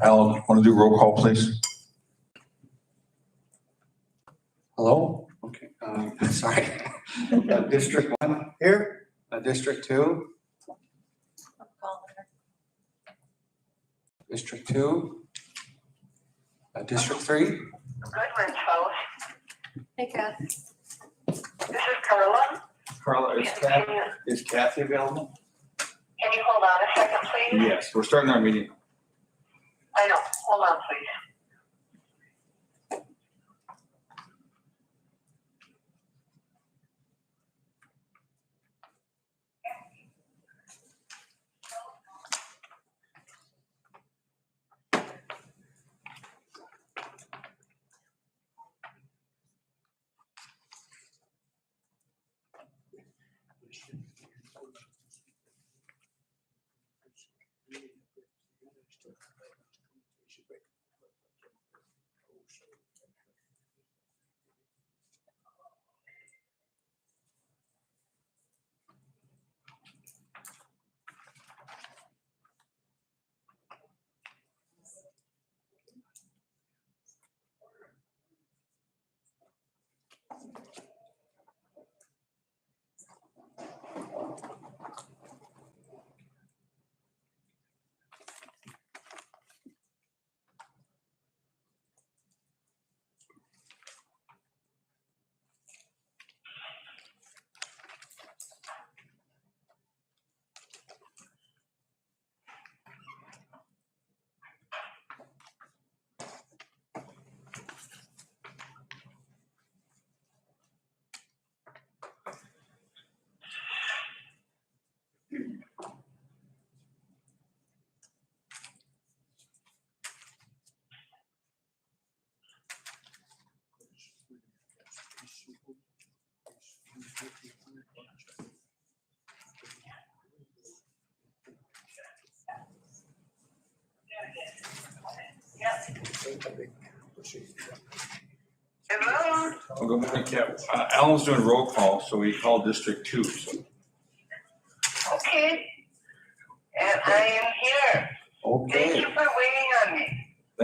Alan, want to do roll call, please? Hello? Okay, sorry. District 1 here, District 2. District 2. District 3. Goodwin's house. Hey, Kath. This is Carla. Carla, is Kathy available? Can you hold on a second, please? Yes, we're starting our meeting. I know. Hold on, please. Hello? Well, good morning, Kat. Alan's doing roll call, so we call District 2. So. Okay. And I am here. Thank you Okay, for waiting on me.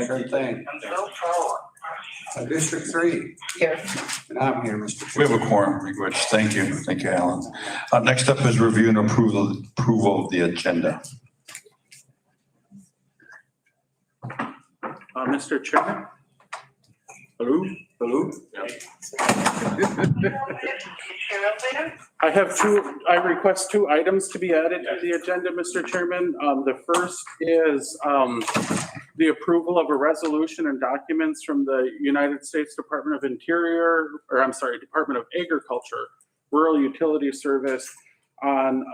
sure thing. I'm so proud. District 3. Here. And I'm here, Mr. We Chair. have a quorum, which, thank you. Thank you, Alan. Next up is review and approval of the agenda. Mr. Chairman? Hello? Hello? I request 2 items to be added to the agenda, Mr. Chairman. The first is the approval of a resolution and documents from the United States Department of Interior, or I'm sorry, Department of Agriculture, Rural Utility Service on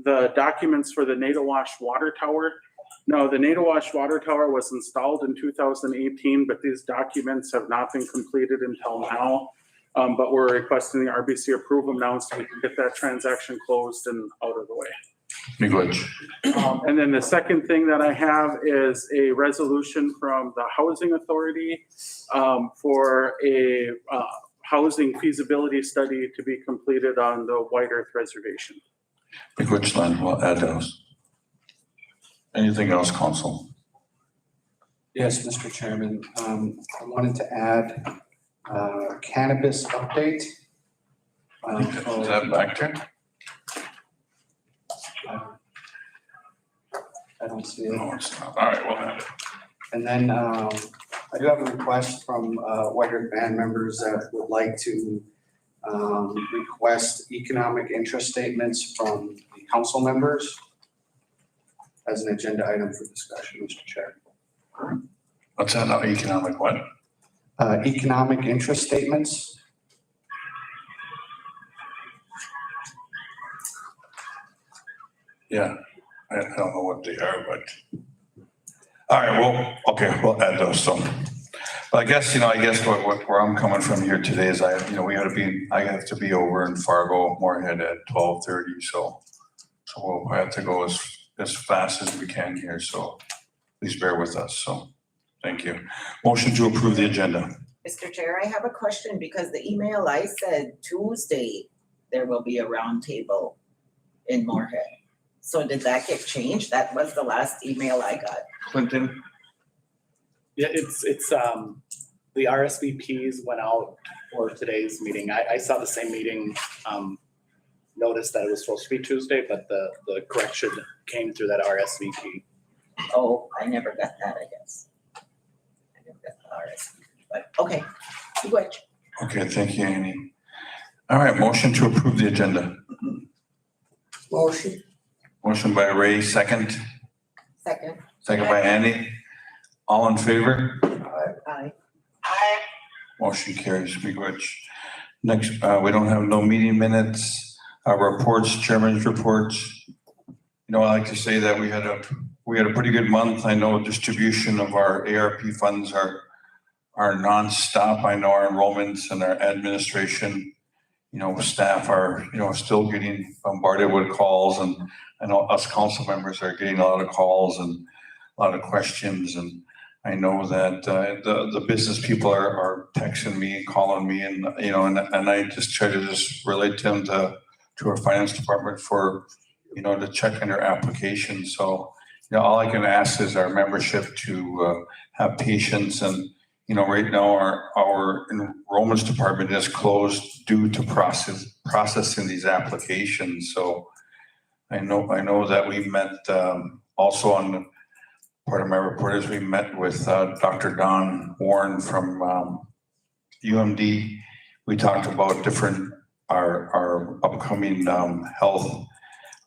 the documents for the Natowash Water Tower. No, the Natowash Water Tower was installed in 2018, but these documents have not been completed until now. But we're requesting the RBC approval now so we can get that transaction closed and out of the way. Miigwech. And then the second thing that I have is a resolution from the Housing Authority for a housing feasibility study to be completed on the White Earth Reservation. Miigwech land, we'll add those. Anything else, Council? Yes, Mr. Chairman. I wanted to add cannabis update. Is that back there? I don't see it. No, it's not. All right, we'll have it. And then I do have a request from White Earth band members that would like to request economic interest statements from the council members as an agenda item for discussion, Mr. Chair. What's that now? Economic what? Economic interest statements. Yeah, I don't know what they are, but. All right, well, okay, we'll add those. So, but I guess where I'm coming from here today is I have to be over in Fargo, Moorhead at 12:30. So we'll have to go as fast as we can here. So please bear with us. So thank you. Motion to approve the agenda. Mr. Chair, I have a question because the email I said Tuesday, there will be a roundtable in Moorhead. So did that get changed? That was the last email I got. Clinton, Yeah, it's, the RSVPs went out for today's meeting. I saw the same meeting, notice that it was supposed to be Tuesday, but the correction came through that RSVP. Oh, I never got that, I guess. I never got the RSVP, but okay, which, Okay, thank you, Annie. All right, motion to approve the agenda. Motion. Motion by Ray, second. second, Second by Andy. All in favor? aye. I, Motion carries. We go. Next, we don't have no meeting minutes, reports, chairman's reports. You know, I like to say that we had a pretty good month. I know distribution of our ARP funds are nonstop. I know our enrollments and our administration, you know, staff are, you know, still getting bombarded with calls, and I know us council members are getting a lot of calls and a lot of questions, and I know that the business people are texting me, calling me, and you know, and I just try to just relate to them to our finance department for, you know, to check in their applications. So, you know, all I can ask is our membership to have patience, and you know, right now our enrollments department is closed due to processing these applications. So I know that we met also on part of my report is we met with Dr. Don Warren from UMD. We talked about our upcoming health,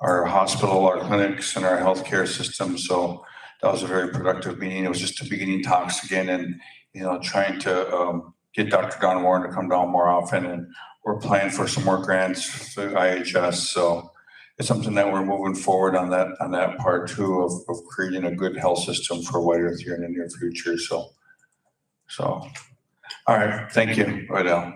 our hospital, our clinics, and our healthcare system. So that was a very productive meeting. It was just the beginning talks again, and you know, trying to get Dr. Don Warren to come down more often, and we're applying for some more grants through IHS. So it's something that we're moving forward on that part too of creating a good health system for White Earth here in the near future. So all right, thank you, Adele.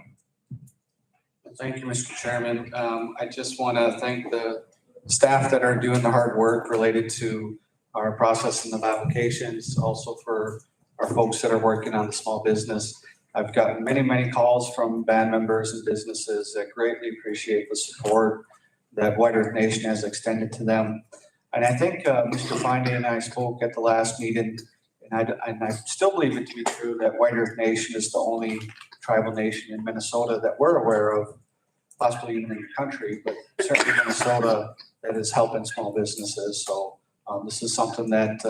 Thank you, Mr. Chairman. I just want to thank the staff that are doing the hard work related to our processing of applications, also for our folks that are working on the small business. I've gotten many calls from band members and businesses that greatly appreciate the support that White Earth Nation has extended to them. And I think Mr. Finday and I spoke at the last meeting, and I still believe it to be true that White Earth Nation is the only tribal nation in Minnesota that we're aware of, possibly even in the country, but certainly Minnesota, that is helping small businesses. So this is something that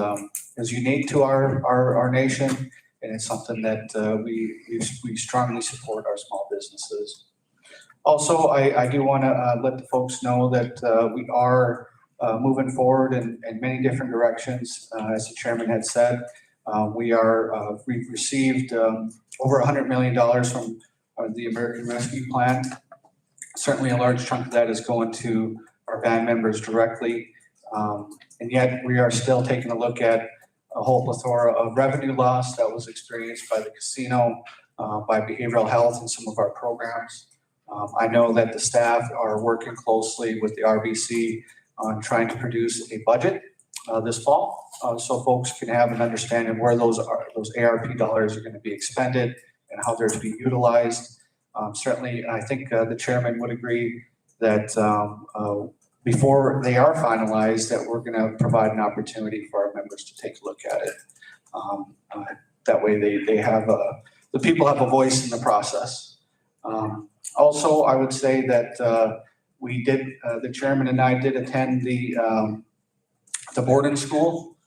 is unique to our nation, and it's something that we strongly support our small businesses. Also, I do want to let the folks know that we are moving forward in many different directions. As the chairman had said, we've received over $100 million from the American Rescue Plan. Certainly a large chunk of that is going to our band members directly. And yet we are still taking a look at a whole plethora of revenue loss that was experienced by the casino, by behavioral health and some of our programs. I know that the staff are working closely with the RBC on trying to produce a budget this fall, so folks can have an understanding where those ARP dollars are going to be expended and how they're to be utilized. Certainly, I think the chairman would agree that before they are finalized, that we're going to provide an opportunity for our members to take a look at it. That way they have the people have a voice in the process. Also, I would say that the chairman and I did attend the boarding school.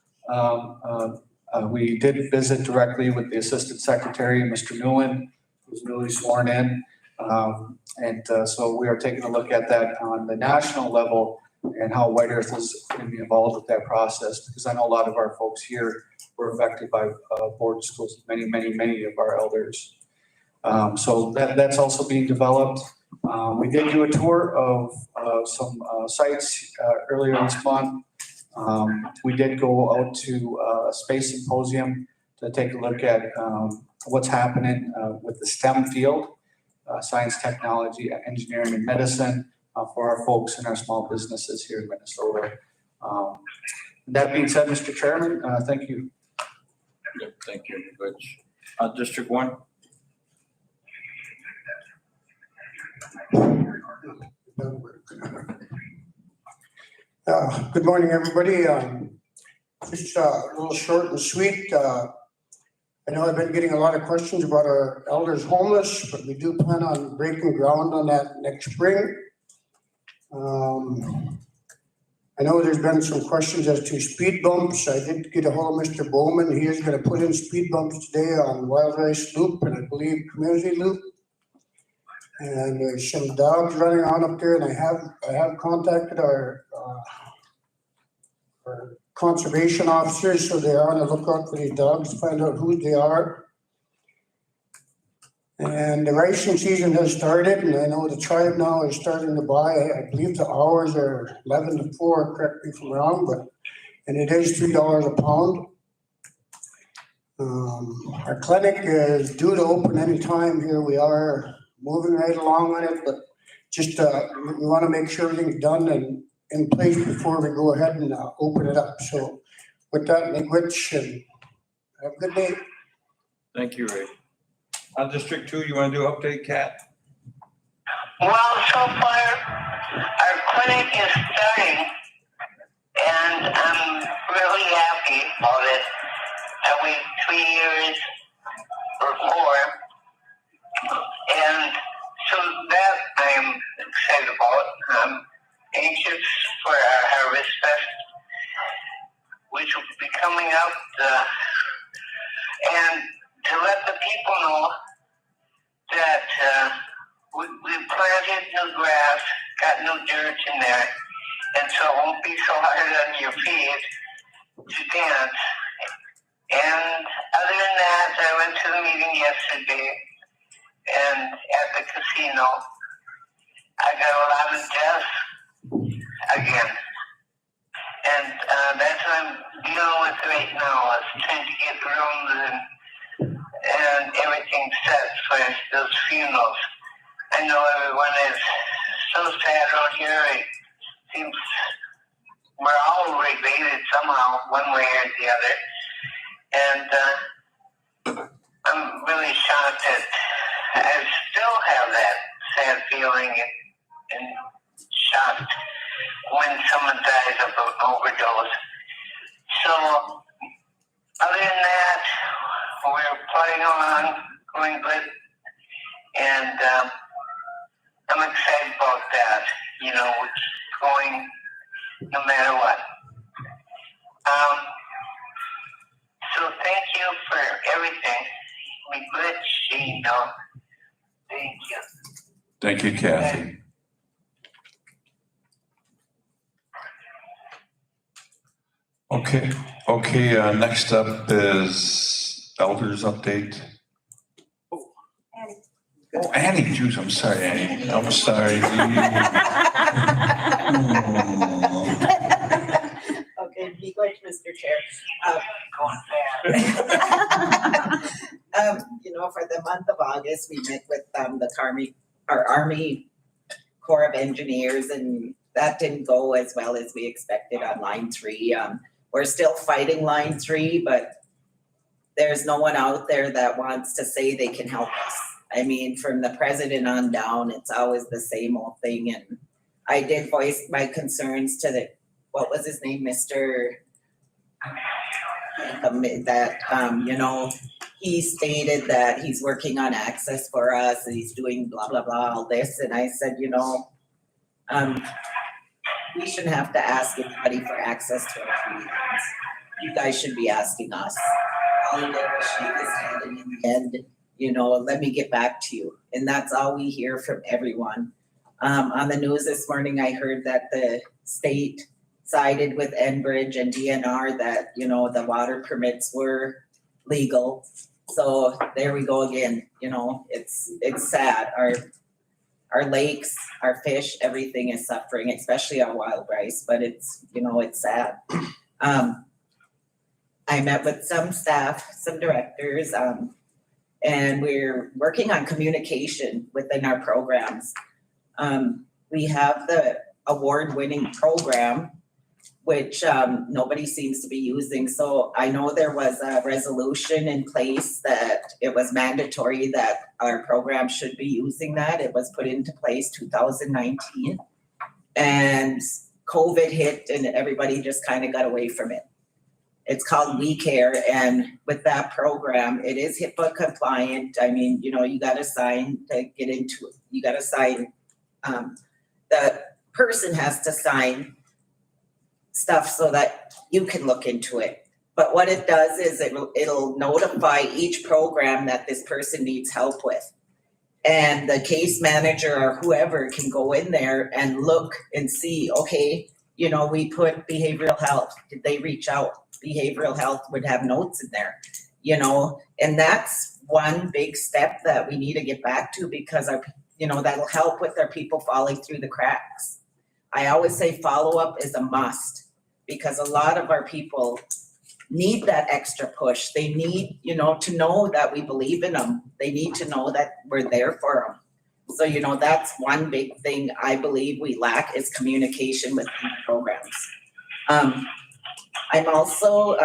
We did visit directly with the assistant secretary, Mr. Newland, who's newly sworn in. So we are taking a look at that on the national level and how White Earth is going to be involved with that process, because I know a lot of our folks here were affected by boarding schools, many of our elders. So that's also being developed. We did do a tour of some sites earlier this month. We did go out to a space symposium to take a look at what's happening with the STEM field, science, technology, engineering, and medicine for our folks and our small businesses here in Minnesota. That being said, Mr. Chairman, thank you. Good, thank you, Butch. District 1? Good morning, everybody. Just a little short and sweet. I know I've been getting a lot of questions about our elders homeless, but we do plan on breaking ground on that next spring. I know there's been some questions as to speed bumps. I did get a hold of Mr. Bowman. He is gonna put in speed bumps today on Wild Rice Loop and I believe Community Loop. And there's some dogs running around up there, and I have contacted our conservation officers, so they're on the lookout for these dogs to find out who they are. And the racing season has started, and I know the tribe now is starting to buy. I believe the hours are 11 to 4, correct me if I'm wrong, and it is $3 a pound. Our clinic is due to open any time here. We are moving right along on it, but just we want to make sure everything's done and in place before we go ahead and open it up. So with that, Rich, and have a good day. Thank you, Ray. On District 2, you want to do update, Kat? Well, so far, our clinic is starting, and I'm really happy about it. I waited 3 years or more, and so that I'm excited about. I'm anxious for our Harvest Fest, which will be coming up, and to let the people know that we planted new grass, got new dirt in there, and so it won't be so hard on your feet to dance. And other than that, I went to the meeting yesterday, and at the casino, I got a lot of deaths again. And that's what I'm dealing with right now, is trying to get rooms and everything set for those funerals. I know everyone is so sad out here. It seems we're all related somehow, one way or the other. And I'm really shocked that I still have that sad feeling and shocked when someone dies of an overdose. So, other than that, we're playing along, going good, and I'm excited about that. You know, it's going no matter what. So thank you for everything. We good, you know. Thank you. Thank you, Kathy. Okay, next up is elders update. Oh, Annie, geez, I'm sorry, Annie. I'm sorry. Okay, be quick, Mr. Chair. For the month of August, we met with our Army Corps of Engineers, and that didn't go as well as we expected on line 3. We're still fighting line 3, but there's no one out there that wants to say they can help us. I mean, from the president on down, it's always the same old thing. And I did voice my concerns to what was his name, Mr. He stated that he's working on access for us and he's doing blah, blah, blah, all this. And I said, we shouldn't have to ask anybody for access to our communities. You guys should be asking us. All he did was shake his head, and in the end, let me get back to you. And that's all we hear from everyone. On the news this morning, I heard that the state sided with Enbridge and DNR that, the water permits were legal. So there we go again. It's sad. Our lakes, our fish, everything is suffering, especially our wild rice, but it's sad. I met with some staff, some directors, and we're working on communication within our programs. We have the award-winning program, which nobody seems to be using. So I know there was a resolution in place that it was mandatory that our program should be using that. It was put into place 2019. And COVID hit and everybody just kind of got away from it. It's called We Care, and with that program, it is HIPAA compliant. I mean, you know, you gotta sign to get into it. You gotta sign, the person has to sign stuff so that you can look into it. But what it does is it'll notify each program that this person needs help with. And the case manager or whoever can go in there and look and see, okay, you know, we put behavioral health. Did they reach out? Behavioral health would have notes in there, you know, and that's one big step that we need to get back to, because you know, that'll help with our people falling through the cracks. I always say follow-up is a must, because a lot of our people need that extra push. They need, you know, to know that we believe in them. They need to know that we're there for them. So, you know, that's one big thing I believe we lack, is communication with programs. I'm also,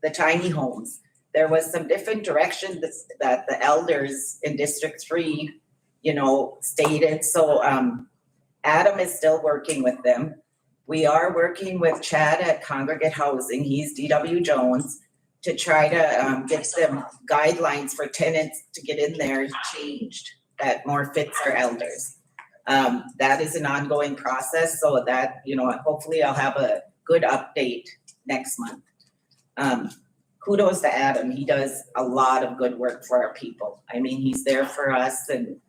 the tiny homes. There was some different direction that the elders in District 3, you know, stated. So Adam is still working with them. We are working with Chad at Congregate Housing, he's DW Jones, to try to get some guidelines for tenants to get in there changed that more fits our elders. That is an ongoing process, so that, you know, hopefully I'll have a good update next month. Kudos to Adam. He does a lot of good work for our people. I mean, he's there for us, and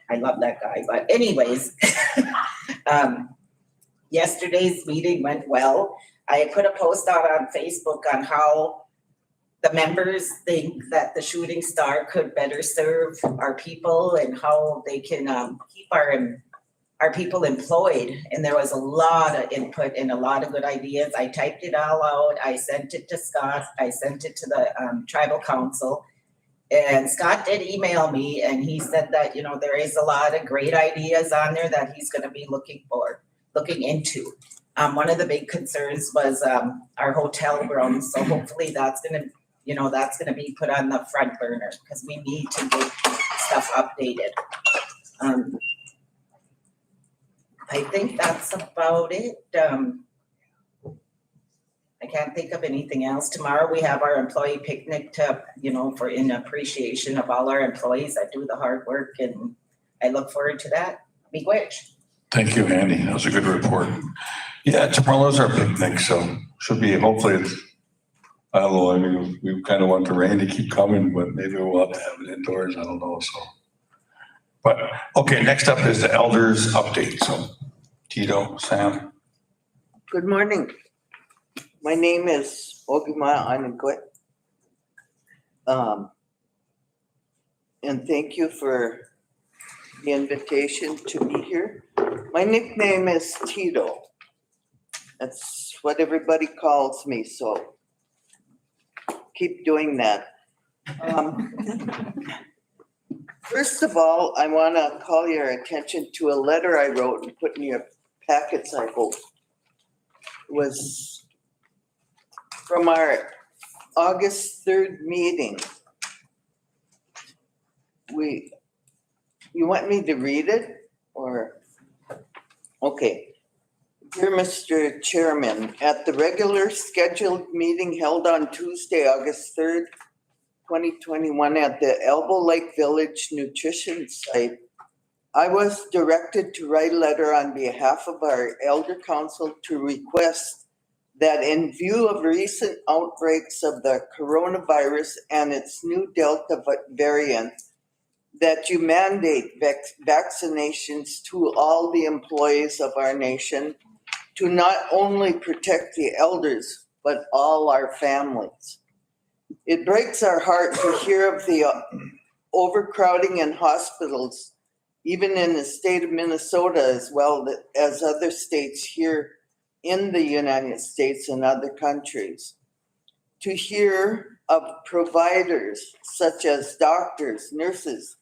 I love that guy. But anyways, yesterday's meeting went well. I put a post out on Facebook on how the members think that the Shooting Star could better serve our people and how they can keep our people employed. And there was a lot of input and a lot of good ideas. I typed it all out. I sent it to Scott. I sent it to the tribal council. And Scott did email me, and he said that, you know, there is a lot of great ideas on there that he's going to be looking into. One of the big concerns was our hotel rooms. So hopefully that's going to be put on the front burner, because we need to get stuff updated. I think that's about it. I can't think of anything else. Tomorrow we have our employee picnic to, you know, in appreciation of all our employees that do the hard work, and I look forward to that. Miigwech. Thank you, Andy. That was a good report. Yeah, tomorrow's our picnic, so should be, hopefully it's, I don't know, I mean, we kind of want the rain to keep coming, but maybe we'll have to have it indoors, I don't know, so. But, okay, next up is the elders update, so Tito, Sam. Good morning. My name is Ogima Anigwe. And thank you for the invitation to be here. My nickname is Tito. That's what everybody calls me, so keep doing that. First of all, I want to call your attention to a letter I wrote and put in your packets, I hope. It was from our August 3rd meeting. You want me to read it, or? Okay. Dear Mr. Chairman, at the regular scheduled meeting held on Tuesday, August 3rd, 2021 at the Elbow Lake Village Nutrition Site, I was directed to write a letter on behalf of our Elder Council to request that in view of recent outbreaks of the coronavirus and its new Delta variant, that you mandate vaccinations to all the employees of our nation to not only protect the elders, but all our families. It breaks our heart to hear of the overcrowding in hospitals, even in the state of Minnesota as well as other states here in the United States and other countries. To hear of providers such as doctors, nurses,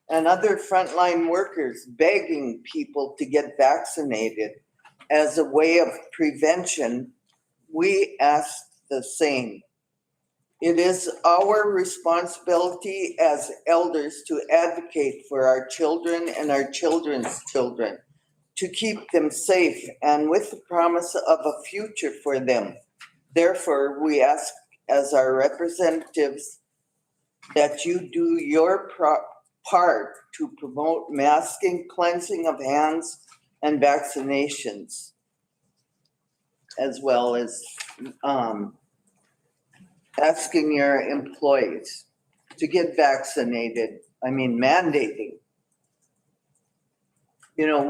and other frontline workers begging people to get vaccinated as a way of prevention, we ask the same. It is our responsibility as elders to advocate for our children and our children's children, to keep them safe and with the promise of a future for them, Therefore, we ask as our representatives that you do your part to promote masking, cleansing of hands, and vaccinations, as well as asking your employees to get vaccinated. I mean, mandating. You know,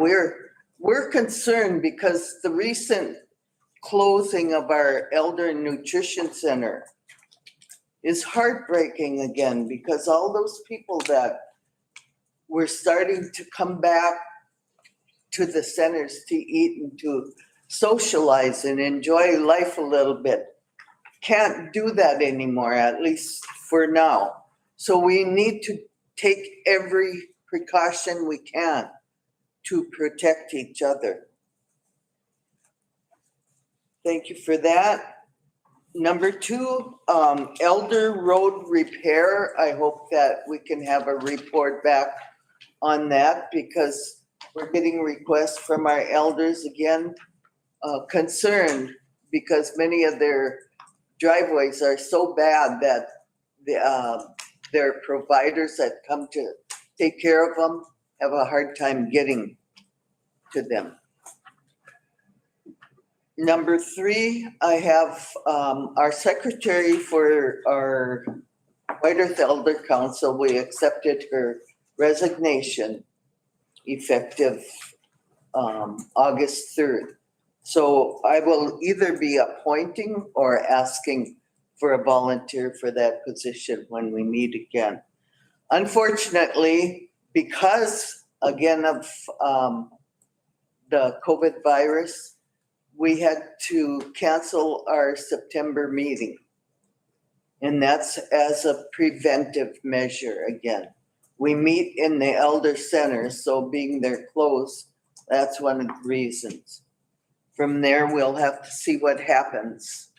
we're concerned because the recent closing of our Elder Nutrition Center is heartbreaking again, because all those people that were starting to come back to the centers to eat and to socialize and enjoy life a little bit can't do that anymore, at least for now. So we need to take every precaution we can to protect each other. Thank you for that. Number 2, Elder Road repair. I hope that we can have a report back on that, because we're getting requests from our elders again, concerned because many of their driveways are so bad that their providers that come to take care of them have a hard time getting to them. Number 3, I have our secretary for our White Earth Elder Council. We accepted her resignation effective August 3rd. So I will either be appointing or asking for a volunteer for that position when we meet again. Unfortunately, because again of the COVID virus, we had to cancel our September meeting. And that's as a preventive measure again. We meet in the Elder Center, so being they're closed, that's one of the reasons. From there, we'll have to see what happens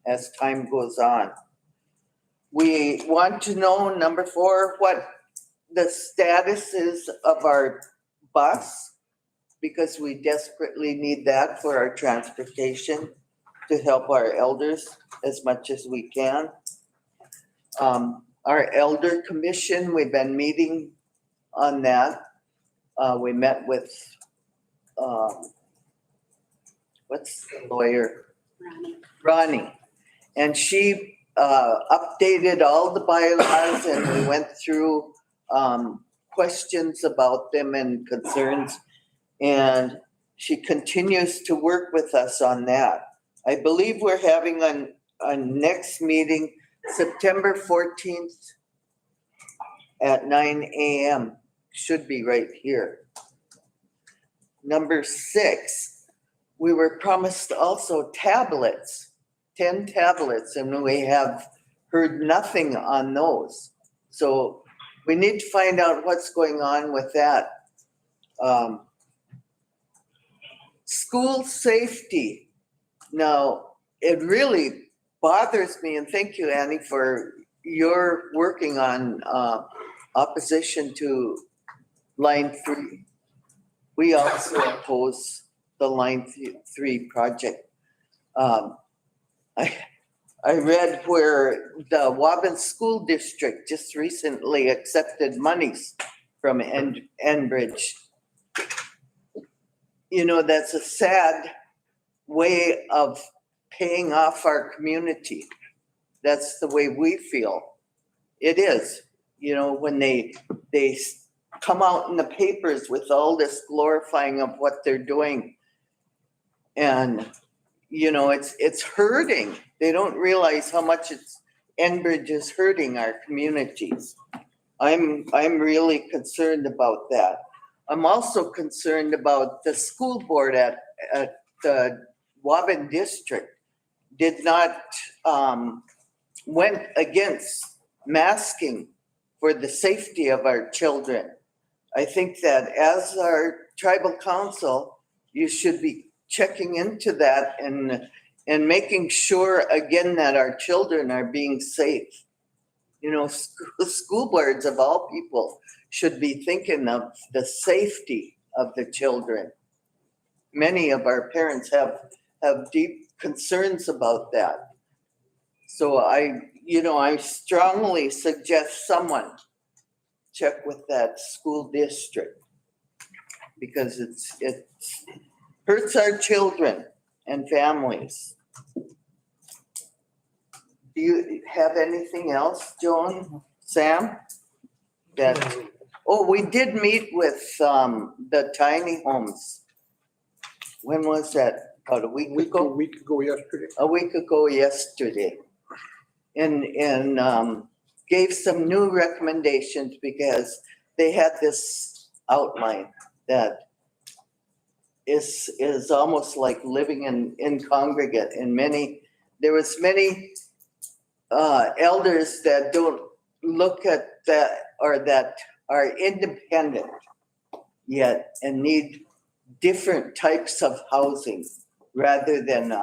as time goes on. We want to know, number 4, what the status is of our bus, because we desperately need that for our transportation to help our elders as much as we can. Our Elder Commission, we've been meeting on that. We met with, what's the lawyer? Ronnie. And she updated all the bylaws, and we went through questions about them and concerns. And she continues to work with us on that. I believe we're having a next meeting September 14th at 9 a.m. Should be right here. Number 6, we were promised also tablets, 10 tablets, and we have heard nothing on those. So we need to find out what's going on with that. School safety. Now, it really bothers me, and thank you, Annie, for your working on opposition to line 3. We also oppose the line 3 project. I read where the Waban School District just recently accepted monies from Enbridge. You know, that's a sad way of paying off our community. That's the way we feel. It is, you know, when they come out in the papers with all this glorifying of what they're doing. And, you know, it's hurting. They don't realize how much Enbridge is hurting our communities. I'm really concerned about that. I'm also concerned about the school board at the Waban district did not went against masking for the safety of our children. I think that as our tribal council, you should be checking into that and making sure again that our children are being safe. You know, school boards of all people should be thinking of the safety of the children. Many of our parents have deep concerns about that. So I strongly suggest someone check with that school district because it hurts our children and families. Do you have anything else, Joan, Sam? We did meet with the tiny homes. When was that? About a week ago? A week ago yesterday. A week ago yesterday. And gave some new recommendations because they had this outline that is almost like living in congregate and there was many elders that don't look at that or that are independent yet and need different types of housing rather than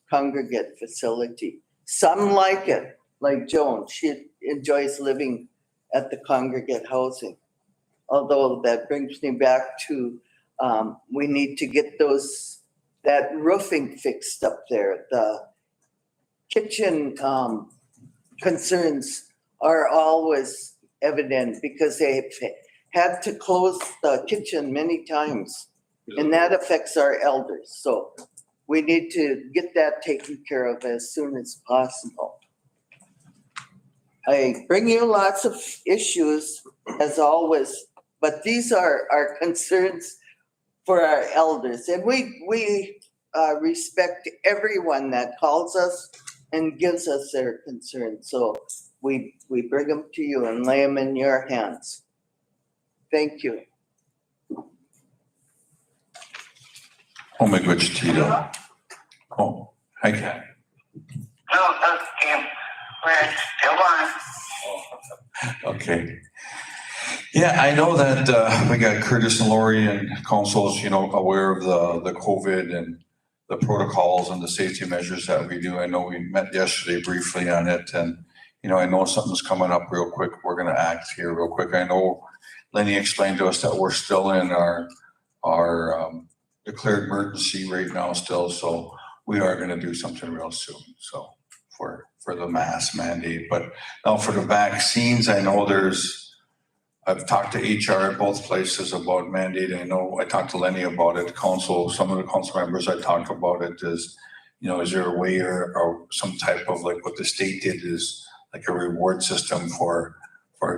congregate facility. Some like it, like Joan, she enjoys living at the congregate housing. Although that brings me back to, we need to get that roofing fixed up there. The kitchen concerns are always evident because they've had to close the kitchen many times. And that affects our elders. So we need to get that taken care of as soon as possible. I bring you lots of issues as always, but these are our concerns for our elders. And we respect everyone that calls us and gives us their concerns. So we bring them to you and lay them in your hands. Thank you. Oh, my good Tito. Oh, hi, Kat. No, okay, we're still on. Okay. Yeah, I know that we got Curtis and Lori and councils, aware of the COVID and the protocols and the safety measures that we do. I know we met yesterday briefly on it, and I know something's coming up real quick. We're going to act here real quick. I know Lenny explained to us that we're still in our declared emergency right now still, so we are going to do something real soon. So for the mask mandate, but now for the vaccines, I know I've talked to HR at both places about mandate. I know I talked to Lenny about it. Some of the council members I talked about it is there a way or some type of like what the state did is like a reward system for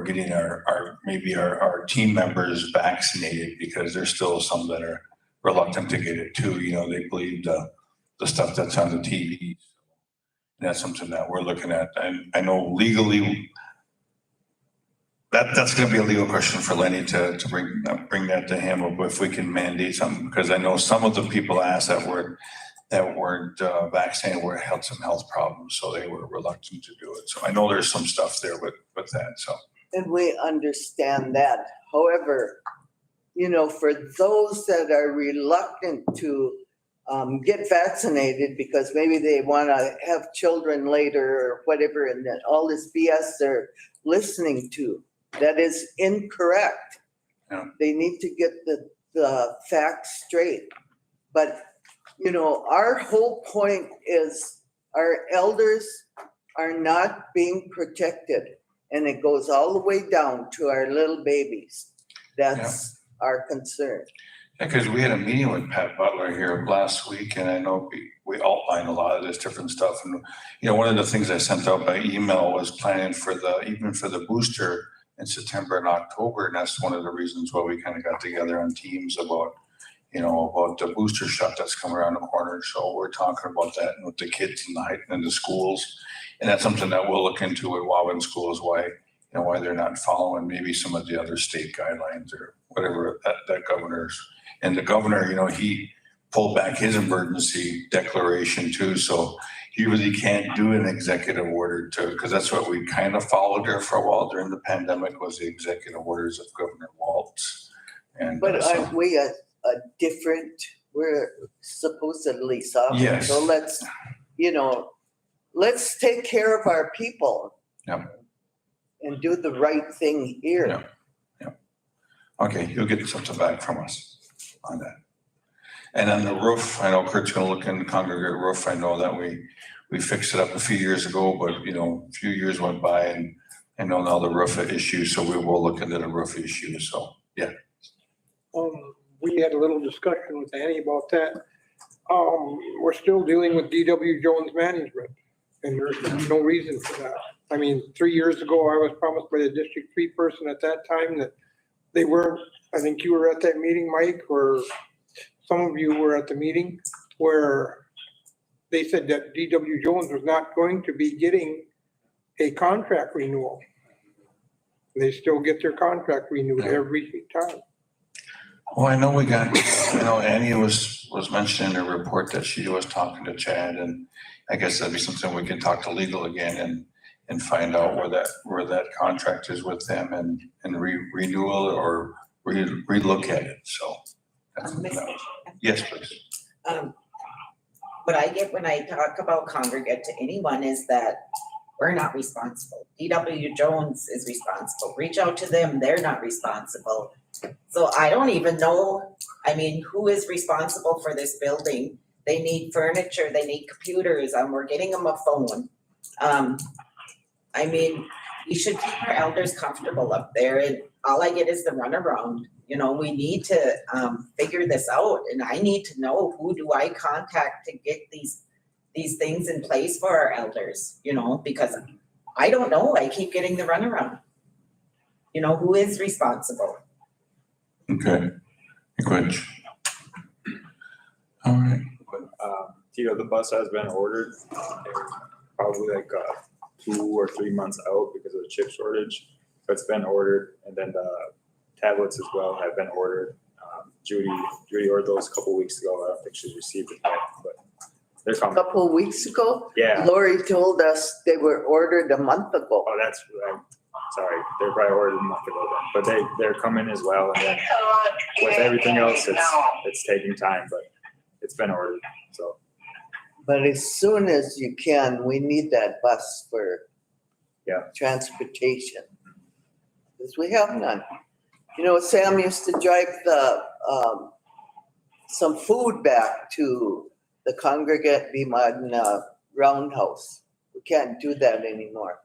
getting our team members vaccinated, because there's still some that are reluctant to get it too. They believe the stuff that's on the TV. And that's something that we're looking at. And I know legally that's going to be a legal question for Lenny to bring that to him if we can mandate something, because I know some of the people asked that weren't vaccinated had some health problems, so they were reluctant to do it. So I know there's some stuff there with that. So. And we understand that. However, for those that are reluctant to get vaccinated because maybe they want to have children later or whatever, and that all this BS they're listening to, that is incorrect. Yeah. They need to get the facts straight. But, our whole point is our elders are not being protected. And it goes all the way down to our little babies. That's our concern. Yeah, because we had a meeting with Pat Butler here last week, and I know we outlined a lot of this different stuff. And one of the things I sent out by email was planning for the booster in September and October, and that's one of the reasons why we kind of got together on Teams about the booster shot that's coming around the corner. So we're talking about that with the kids and the schools. And that's something that we'll look into with Wauwin schools, why they're not following maybe some of the other state guidelines or whatever that governor's. And the governor, he pulled back his emergency declaration too. So he really can't do an executive order because that's what we kind of followed there for a while during the pandemic, was the executive orders of Governor Waltz. But aren't we a different, we're supposedly sovereign. Yes. So let's take care of our people. Yep. And do the right thing here. Yeah. Okay, you'll get something back from us on that. And on the roof, I know Kurt's gonna look in the congregate roof. I know that we we fixed it up a few years ago, but you know, a few years went by and I know now the roof issue, so we will look into the roof issue, so, yeah. We had a little discussion with Annie about that. We're still dealing with DW Jones management, and there's no reason for that. I mean, 3 years ago, I was promised by the District 3 person at that time that they weren't, I think you were at that meeting, Mike, or some of you were at the meeting, where they said that DW Jones was not going to be getting a contract renewal. They still get their contract renewed every time. Well, I know Annie was mentioning in her report that she was talking to Chad, and I guess that'd be something we can talk to legal again and find out where that contract is with them and renewal or relook at it, so. Yes, please. What I get when I talk about congregate to anyone is that we're not responsible. DW Jones is responsible. Reach out to them, they're not responsible. So I don't even know, I mean, who is responsible for this building? They need furniture, they need computers, we're getting them a phone. I mean, we should keep our elders comfortable up there, and all I get is the runaround. You know, we need to figure this out, and I need to know, who do I contact to get these things in place for our elders, you know, because I don't know, I keep getting the runaround. You know, who is responsible? Okay, good. All right. Tito, the bus has been ordered. They're probably like 2 or 3 months out because of the chip shortage. So it's been ordered, and then the tablets as well have been ordered. Judy ordered those a couple weeks ago. I don't think she's received it yet, but they're A coming. couple of weeks ago, Yeah. Lori told us they were ordered a month ago. Oh, that's right. Sorry, they're probably ordered a month ago then, but they're coming as well. And then with everything else, it's taking time, but it's been ordered. So But as soon as you can, we need that bus for transportation. Because we have none. You know, Sam used to drive some food back to the Congregate Vimadna Roundhouse. We can't do that anymore.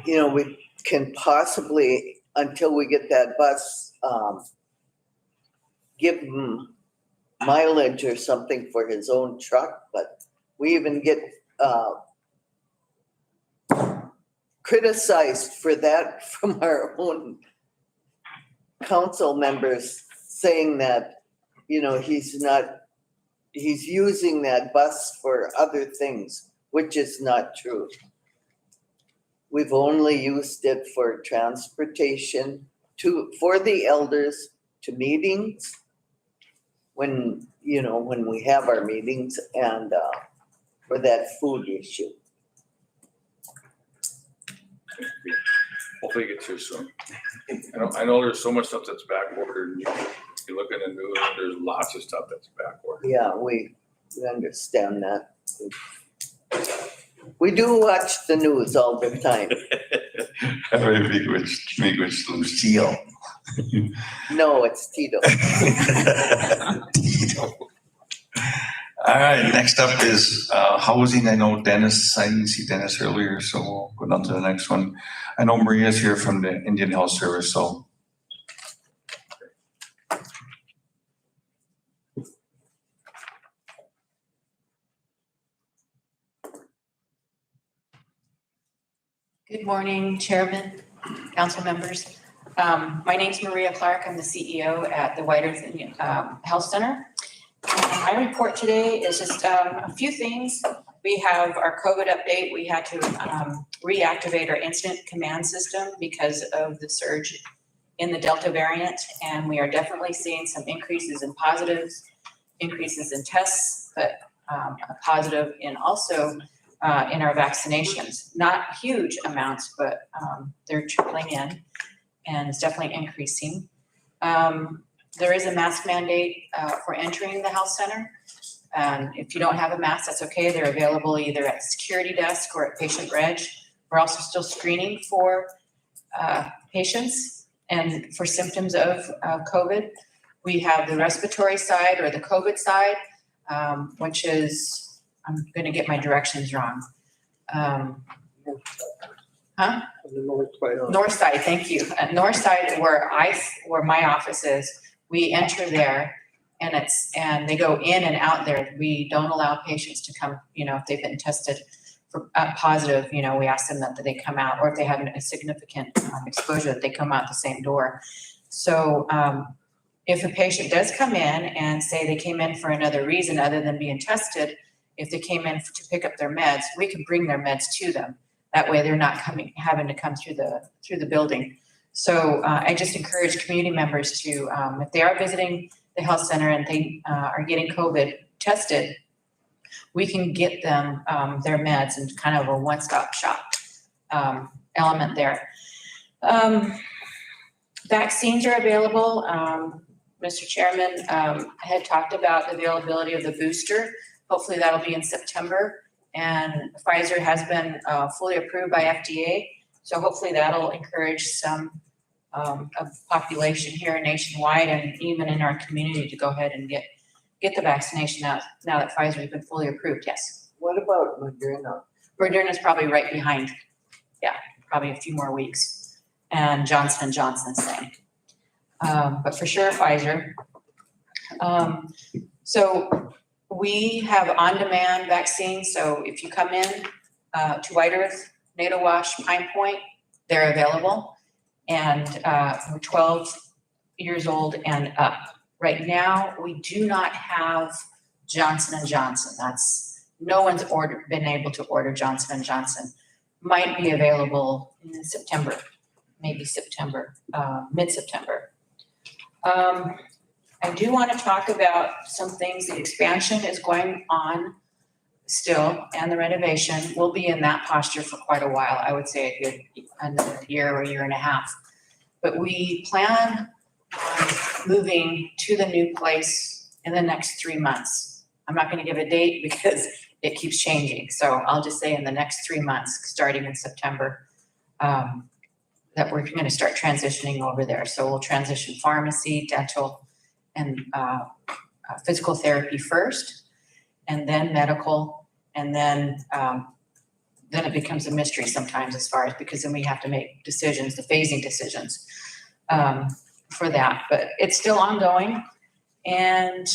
You know, we can possibly, until we get that bus, give him mileage or something for his own truck, but we even get criticized for that from our own council members, saying that, you know, he's using that bus for other things, which is not true. We've only used it for transportation for the elders to meetings, when we have our meetings, and for that food issue. Hopefully it gets here soon. I know there's so much stuff that's back ordered. You look in the news, there's lots of stuff that's back ordered. Yeah, we understand that. We do watch the news all the time. Very big with Lucille. No, it's Tito. All right, next up is housing. I know Dennis, I didn't see Dennis earlier, so we'll go down to the next one. I know Maria's here from the Indian Health Service, so. Good morning, Chairman, council members. My name's Maria Clark. I'm the CEO at the White Earth Indian Health Center. My report today is just a few things. We have our COVID update. We had to reactivate our incident command system because of the surge in the Delta variant, and we are definitely seeing some increases in positives, increases in tests, but a positive in also in our vaccinations. Not huge amounts, but they're trickling in, and it's definitely increasing. There is a mask mandate for entering the health center. If you don't have a mask, that's okay. They're available either at the security desk or at patient reg. We're also still screening for patients and for symptoms of COVID. We have the respiratory side or the COVID side, which is I'm gonna get my directions wrong. On the north side. North side, thank you. North side where my office is, we enter there and they go in and out there. We don't allow patients to come, if they've been tested for positive, we ask them that they come out, or if they have a significant exposure, that they come out the same door. So if a patient does come in and say they came in for another reason other than being tested, if they came in to pick up their meds, we can bring their meds to them. That way they're not having to come through the building. So I just encourage community members to, if they are visiting the health center and they are getting COVID tested, we can get them their meds and kind of a one-stop shop element there. Vaccines are available. Mr. Chairman had talked about the availability of the booster. Hopefully that'll be in September. And Pfizer has been fully approved by FDA. So hopefully that'll encourage some of the population here nationwide and even in our community to go ahead and get the vaccination now that Pfizer has been fully approved, yes. What about Moderna? Moderna's probably right behind. Yeah, probably a few more weeks. And Johnson & Johnson's same. But for sure Pfizer. So we have on-demand vaccines. So if you come in to White Earth, NATO Wash, Pine Point, they're available. And we're 12 years old and up. Right now, we do not have Johnson & Johnson. No one's been able to order Johnson & Johnson. Might be available in September, maybe September, mid-September. I do want to talk about some things. The expansion is going on still, and the renovation will be in that posture for quite a while. I would say another year or a year and a half. But we plan on moving to the new place in the next 3 months. I'm not going to give a date because it keeps changing. So I'll just say in the next 3 months, starting in September, that we're going to start transitioning over there. So we'll transition pharmacy, dental, and physical therapy first, and then medical, and then it becomes a mystery sometimes because then we have to make decisions, the phasing decisions for that. But it's still ongoing, and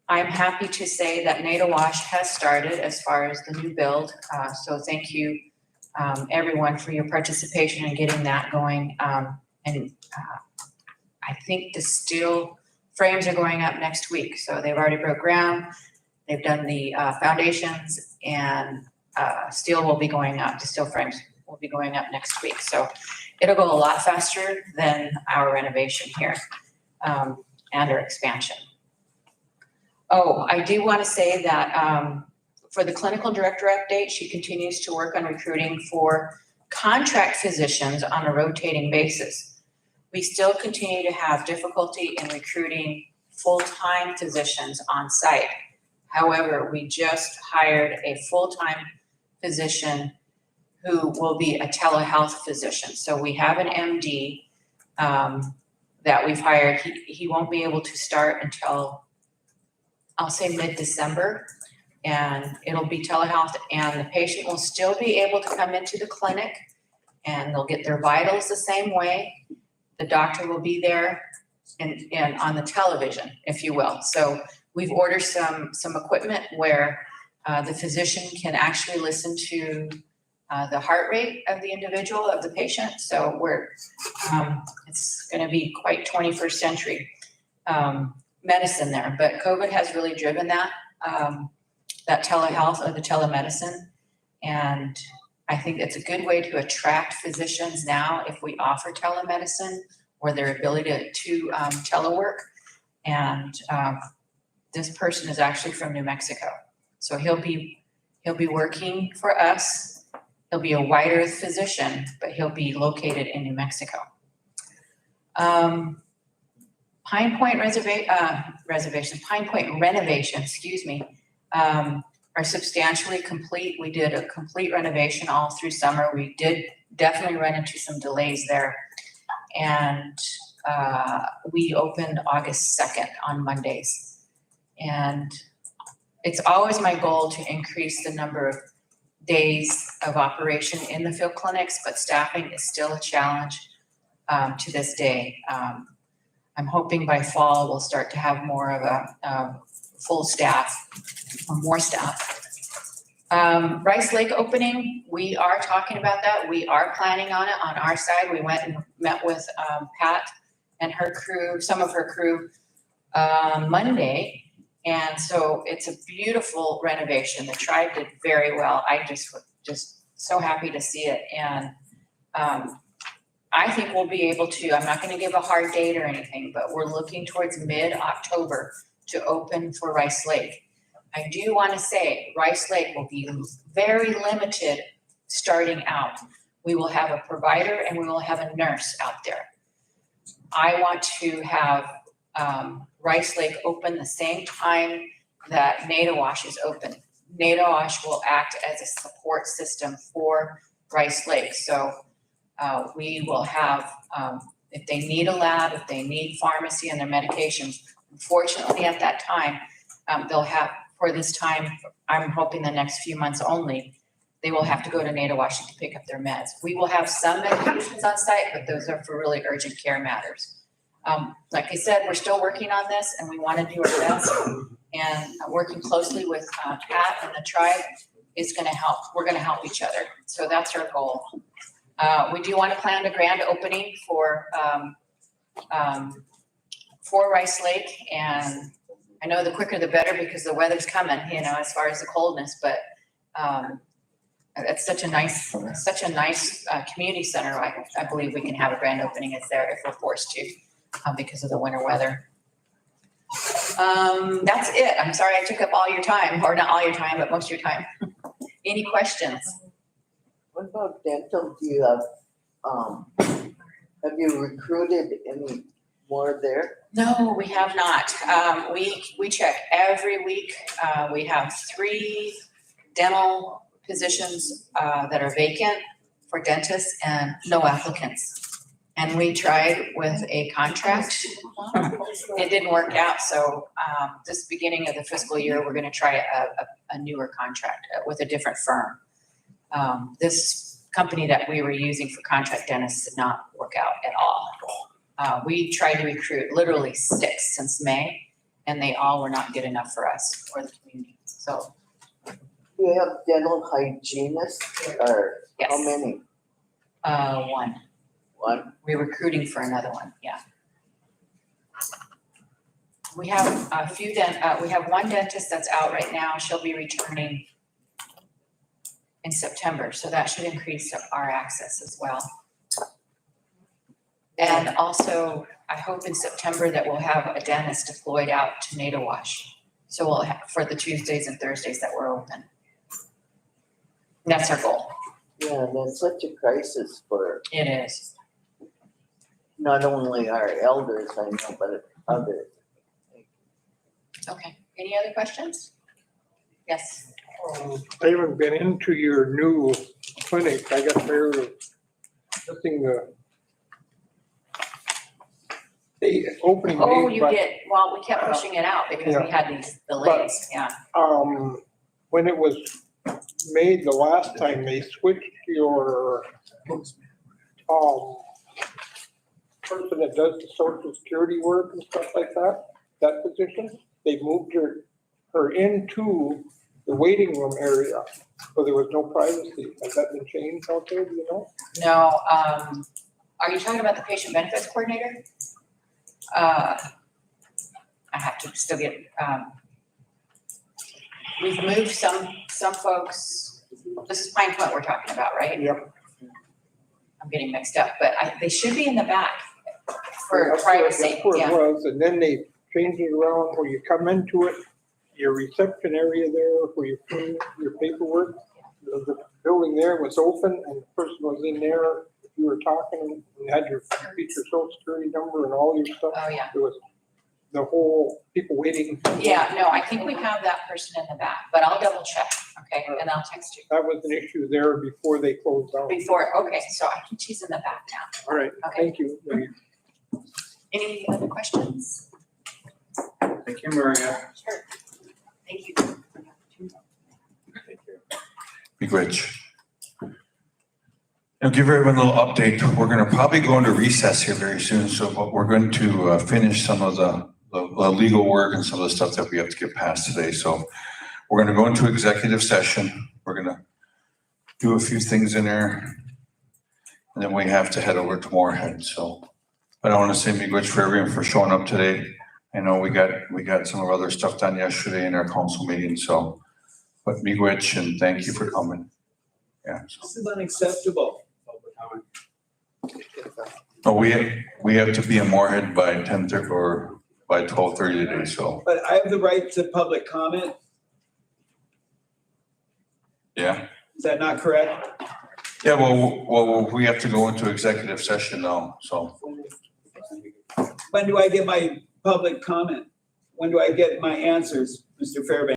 I'm happy to say that NATO Wash has started as far as the new build. So thank you, everyone, for your participation in getting that going. I think the steel frames are going up next week. So they've already broke ground. They've done the foundations, and steel will be going up. The steel frames will be going up next week. So it'll go a lot faster than our renovation here and our expansion. Oh, I do want to say that for the clinical director update, she continues to work on recruiting for contract physicians on a rotating basis. We still continue to have difficulty in recruiting full-time physicians on site. However, we just hired a full-time physician who will be a telehealth physician. So we have an MD that we've hired. He won't be able to start until, I'll say, mid-December, and it'll be telehealth, and the patient will still be able to come into the clinic, and they'll get their vitals the same way. The doctor will be there and on the television, if you will. So we've ordered some equipment where the physician can actually listen to the heart rate of the individual, of the patient. So it's going to be quite 21st century medicine there. But COVID has really driven that telehealth or the telemedicine. And I think it's a good way to attract physicians now if we offer telemedicine or their ability to telework. And this person is actually from New Mexico. So he'll be working for us. He'll be a White Earth physician, but he'll be located in New Mexico. Pine Point renovation, are substantially complete. We did a complete renovation all through summer. We did definitely run into some delays there. And we opened August 2nd on Mondays. And it's always my goal to increase the number of days of operation in the field clinics, but staffing is still a challenge to this day. I'm hoping by fall we'll start to have more of a full staff or more staff. Rice Lake opening, we are talking about that. We are planning on it on our side. We went and met with Pat and her crew, some of her crew Monday. And so it's a beautiful renovation. The tribe did very well. I just so happy to see it. And I think we'll be able to, I'm not gonna give a hard date or anything, but we're looking towards mid-October to open for Rice Lake. I do wanna say Rice Lake will be very limited starting out. We will have a provider and we will have a nurse out there. I want to have Rice Lake open the same time that Nadawash is open. Nadawash will act as a support system for Rice Lake. So we will have, if they need a lab, if they need pharmacy and their medications, unfortunately at that time, they'll have, for this time, I'm hoping the next few months only, they will have to go to Nadawash to pick up their meds. We will have some medications on site, but those are for really urgent care matters. Like I said, we're still working on this and we want to do our best, and working closely with Pat and the tribe is going to help. We're going to help each other. So that's our goal. We do want to plan a grand opening for Rice Lake, and I know the quicker the better because the weather's coming, you know, as far as the coldness, but it's such a nice community center. I believe we can have a grand opening. It's there if we're forced to. Because of the winter weather. That's it. I'm sorry I took up all your time, or not all your time, but most of your time. Any questions? What about dental? Do you have you recruited any more there? No, we have not. We check every week. We have 3 dental positions that are vacant for dentists and no applicants. And we tried with a contract. It didn't work out. So this beginning of the fiscal year, we're gonna try a newer contract with a different firm. This company that we were using for contract dentists did not work out at all. We tried to recruit literally 6 since May, and they all were not good enough for us or the community. So. Do you have dental hygienists or Yes. how many? 1. One? We're recruiting for another one, yeah. We have a few we have 1 dentist that's out right now. She'll be returning in September, so that should increase our access as well. And also, I hope in September that we'll have a dentist deployed out to Nadawash. So we'll have, for the Tuesdays and Thursdays that we're open. That's our goal. Yeah, that's such a crisis for It is. not only our elders, I know, but others. Okay, any other questions? Yes. I haven't been into your new clinic. I got tired of missing the opening Oh, date, you but, did. Well, we kept pushing it out because we had these delays, yeah. when it was made the last time, they switched your, person that does the social security work and stuff like that position, they moved her into the waiting room area, so there was no privacy. Has that been changed out there, do you know? No, are you talking about the patient benefits coordinator? I have to still get, we've moved some folks, this is Pine Point we're talking about, right? Yep. I'm getting mixed up, but they should be in the back for That's where- privacy, That's where yeah. it was, and then they changed it around where you come into it, your reception area there, where you put in your paperwork. The building there was open and the person was in there, you were talking and had your social security number and all your stuff. Oh, yeah. It was the whole people waiting. Yeah, no, I think we have that person in the back, but I'll double check, okay, and I'll text you. That was an issue there before they closed down. Before, okay, so I think she's in the back now. All right, Okay. thank you. Any other questions? Thank you, Maria. Sure. Thank you. Miigwech. I'll give everyone a little update. We're gonna probably go into recess here very soon, so but we're going to finish some of the legal work and some of the stuff that we have to get past today. So we're gonna go into executive session. We're gonna do a few things in there. And then we have to head over to Moorhead, so. But I wanna say miigwech for everyone for showing up today. I know we got some of our other stuff done yesterday in our council meeting, so. But miigwech and thank you for coming. Yeah. So. This is unacceptable. No, we have to be in Moorhead by 10:30 or by 12:30 today, so, But I have the right to public comment. yeah. Is that not correct? Yeah, well, we have to go into executive session now, so. When do I get my public comment? When do I get my answers, Mr. Fairbanks?